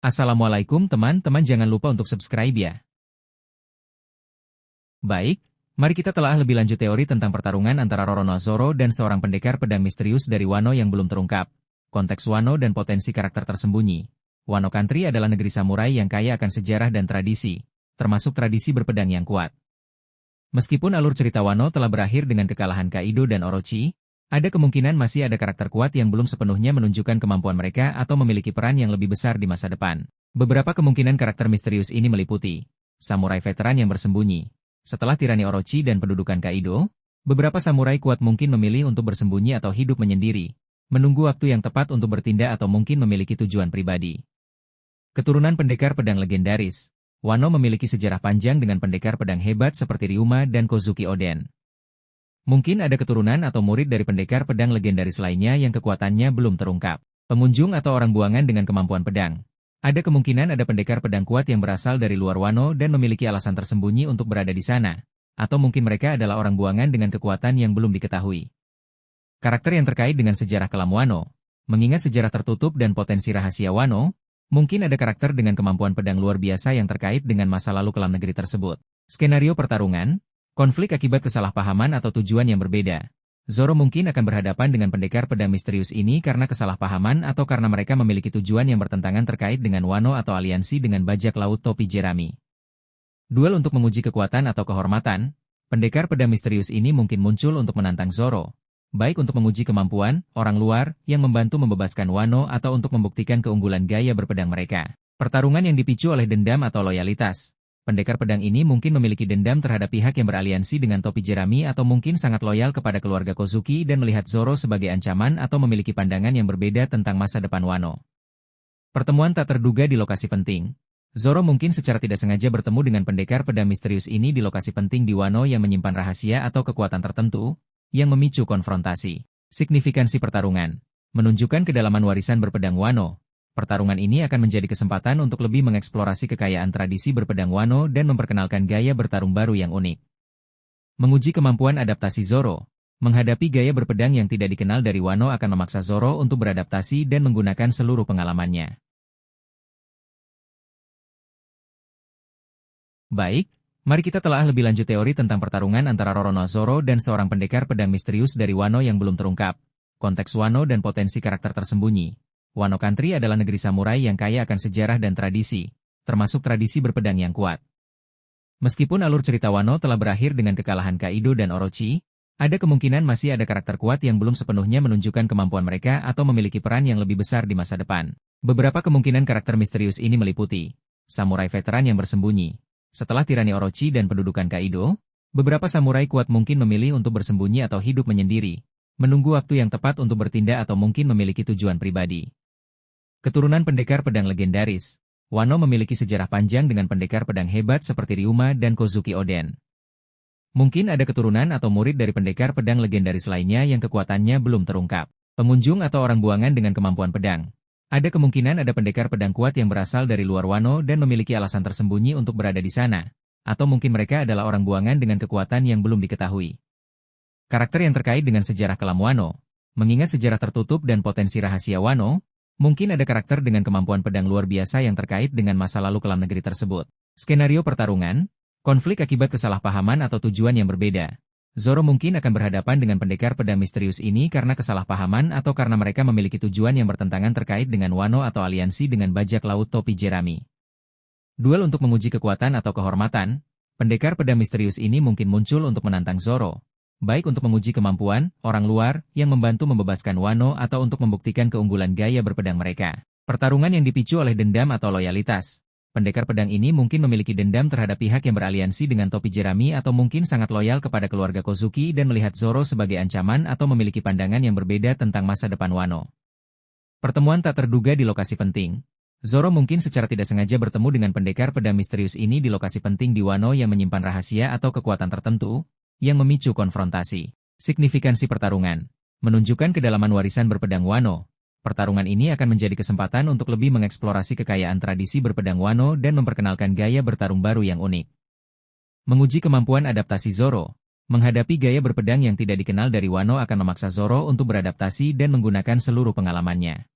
Assalamualaikum teman-teman, jangan lupa untuk subscribe ya. Baik, mari kita telah lebih lanjut teori tentang pertarungan antara Roronoa Zoro dan seorang pendekar pedang misterius dari Wano yang belum terungkap. Konteks Wano dan potensi karakter tersembunyi. Wano Country adalah negeri samurai yang kaya akan sejarah dan tradisi, termasuk tradisi berpedang yang kuat. Meskipun alur cerita Wano telah berakhir dengan kekalahan Kaido dan Orochi, ada kemungkinan masih ada karakter kuat yang belum sepenuhnya menunjukkan kemampuan mereka atau memiliki peran yang lebih besar di masa depan. Beberapa kemungkinan karakter misterius ini meliputi samurai veteran yang bersembunyi. Setelah tirani Orochi dan pendudukan Kaido, beberapa samurai kuat mungkin memilih untuk bersembunyi atau hidup menyendiri, menunggu waktu yang tepat untuk bertindak atau mungkin memiliki tujuan pribadi. Keturunan pendekar pedang legendaris. Wano memiliki sejarah panjang dengan pendekar pedang hebat seperti Ryuma dan Kozuki Oden. Mungkin ada keturunan atau murid dari pendekar pedang legendaris lainnya yang kekuatannya belum terungkap. Pengunjung atau orang buangan dengan kemampuan pedang. Ada kemungkinan ada pendekar pedang kuat yang berasal dari luar Wano dan memiliki alasan tersembunyi untuk berada di sana. Atau mungkin mereka adalah orang buangan dengan kekuatan yang belum diketahui. Karakter yang terkait dengan sejarah kelam Wano. Mengingat sejarah tertutup dan potensi rahasia Wano, mungkin ada karakter dengan kemampuan pedang luar biasa yang terkait dengan masa lalu kelam negeri tersebut. Skenario pertarungan. Konflik akibat kesalahpahaman atau tujuan yang berbeda. Zoro mungkin akan berhadapan dengan pendekar pedang misterius ini karena kesalahpahaman atau karena mereka memiliki tujuan yang bertentangan terkait dengan Wano atau aliansi dengan bajak laut topi jerami. Duel untuk menguji kekuatan atau kehormatan. Pendekar pedang misterius ini mungkin muncul untuk menantang Zoro. Baik untuk menguji kemampuan orang luar yang membantu membebaskan Wano atau untuk membuktikan keunggulan gaya berpedang mereka. Pertarungan yang dipicu oleh dendam atau loyalitas. Pendekar pedang ini mungkin memiliki dendam terhadap pihak yang beraliansi dengan topi jerami atau mungkin sangat loyal kepada keluarga Kozuki dan melihat Zoro sebagai ancaman atau memiliki pandangan yang berbeda tentang masa depan Wano. Pertemuan tak terduga di lokasi penting. Zoro mungkin secara tidak sengaja bertemu dengan pendekar pedang misterius ini di lokasi penting di Wano yang menyimpan rahasia atau kekuatan tertentu, yang memicu konfrontasi. Signifikansi pertarungan. Menunjukkan kedalaman warisan berpedang Wano. Pertarungan ini akan menjadi kesempatan untuk lebih mengeksplorasi kekayaan tradisi berpedang Wano dan memperkenalkan gaya bertarung baru yang unik. Menguji kemampuan adaptasi Zoro. Menghadapi gaya berpedang yang tidak dikenal dari Wano akan memaksa Zoro untuk beradaptasi dan menggunakan seluruh pengalamannya. Baik, mari kita telah lebih lanjut teori tentang pertarungan antara Roronoa Zoro dan seorang pendekar pedang misterius dari Wano yang belum terungkap. Konteks Wano dan potensi karakter tersembunyi. Wano Country adalah negeri samurai yang kaya akan sejarah dan tradisi, termasuk tradisi berpedang yang kuat. Meskipun alur cerita Wano telah berakhir dengan kekalahan Kaido dan Orochi, ada kemungkinan masih ada karakter kuat yang belum sepenuhnya menunjukkan kemampuan mereka atau memiliki peran yang lebih besar di masa depan. Beberapa kemungkinan karakter misterius ini meliputi samurai veteran yang bersembunyi. Setelah tirani Orochi dan pendudukan Kaido, beberapa samurai kuat mungkin memilih untuk bersembunyi atau hidup menyendiri, menunggu waktu yang tepat untuk bertindak atau mungkin memiliki tujuan pribadi. Keturunan pendekar pedang legendaris. Wano memiliki sejarah panjang dengan pendekar pedang hebat seperti Ryuma dan Kozuki Oden. Mungkin ada keturunan atau murid dari pendekar pedang legendaris lainnya yang kekuatannya belum terungkap. Pengunjung atau orang buangan dengan kemampuan pedang. Ada kemungkinan ada pendekar pedang kuat yang berasal dari luar Wano dan memiliki alasan tersembunyi untuk berada di sana. Atau mungkin mereka adalah orang buangan dengan kekuatan yang belum diketahui. Karakter yang terkait dengan sejarah kelam Wano. Mengingat sejarah tertutup dan potensi rahasia Wano, mungkin ada karakter dengan kemampuan pedang luar biasa yang terkait dengan masa lalu kelam negeri tersebut. Skenario pertarungan. Konflik akibat kesalahpahaman atau tujuan yang berbeda. Zoro mungkin akan berhadapan dengan pendekar pedang misterius ini karena kesalahpahaman atau karena mereka memiliki tujuan yang bertentangan terkait dengan Wano atau aliansi dengan bajak laut topi jerami. Duel untuk menguji kekuatan atau kehormatan. Pendekar pedang misterius ini mungkin muncul untuk menantang Zoro. Baik untuk menguji kemampuan orang luar yang membantu membebaskan Wano atau untuk membuktikan keunggulan gaya berpedang mereka. Pertarungan yang dipicu oleh dendam atau loyalitas. Pendekar pedang ini mungkin memiliki dendam terhadap pihak yang beraliansi dengan topi jerami atau mungkin sangat loyal kepada keluarga Kozuki dan melihat Zoro sebagai ancaman atau memiliki pandangan yang berbeda tentang masa depan Wano. Pertemuan tak terduga di lokasi penting. Zoro mungkin secara tidak sengaja bertemu dengan pendekar pedang misterius ini di lokasi penting di Wano yang menyimpan rahasia atau kekuatan tertentu, yang memicu konfrontasi. Signifikansi pertarungan. Menunjukkan kedalaman warisan berpedang Wano. Pertarungan ini akan menjadi kesempatan untuk lebih mengeksplorasi kekayaan tradisi berpedang Wano dan memperkenalkan gaya bertarung baru yang unik. Menguji kemampuan adaptasi Zoro. Menghadapi gaya berpedang yang tidak dikenal dari Wano akan memaksa Zoro untuk beradaptasi dan menggunakan seluruh pengalamannya.